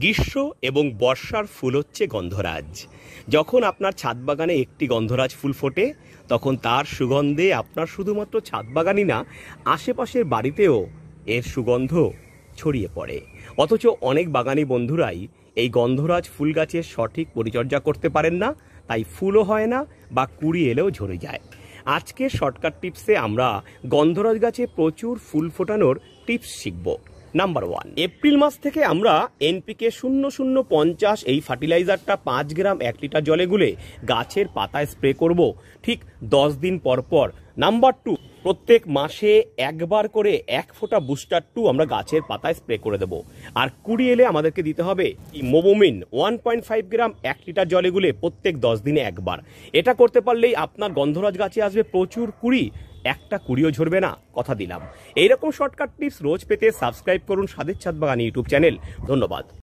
গ্রীষ্ম এবং বর্ষার ফুল হচ্ছে গন্ধরাজ। যখন আপনার ছাদ বাগানে একটি গন্ধরাজ ফুল ফোটে তখন তার সুগন্ধে আপনার শুধুমাত্র ছাদ বাগানই না, আশেপাশের বাড়িতেও এর সুগন্ধ ছড়িয়ে পড়ে। অথচ অনেক বাগানি বন্ধুরাই এই গন্ধরাজ ফুল গাছের সঠিক পরিচর্যা করতে পারেন না, তাই ফুলও হয় না বা কুড়ি এলেও ঝরে যায়। আজকের শর্টকাট টিপসে আমরা গন্ধরাজ গাছে প্রচুর ফুল ফোটানোর টিপস শিখব। নাম্বার 1, এপ্রিল মাস থেকে আমরা এনপিকে 0050 এই ফার্টিলাইজারটা 5 গ্রাম 1 লিটার জলে গুলে গাছের পাতায় স্প্রে করব ঠিক 10 দিন পর পর। নাম্বার 2, প্রত্যেক মাসে একবার করে 1 ফোঁটা বুস্টার 2 আমরা গাছের পাতায় স্প্রে করে দেব। আর কুড়ি এলে আমাদেরকে দিতে হবে মোবোমিন 1.5 গ্রাম 1 লিটার জলে গুলে প্রত্যেক 10 দিনে একবার। এটা করতে পারলেই আপনার গন্ধরাজ গাছে আসবে প্রচুর কুড়ি, একটা কুড়িও ঝরবে না, কথা দিলাম। এইরকম শর্টকাট টিপস রোজ পেতে সাবস্ক্রাইব করুন স্বাদের ছাদ বাগান ইউটিউব চ্যানেল। ধন্যবাদ।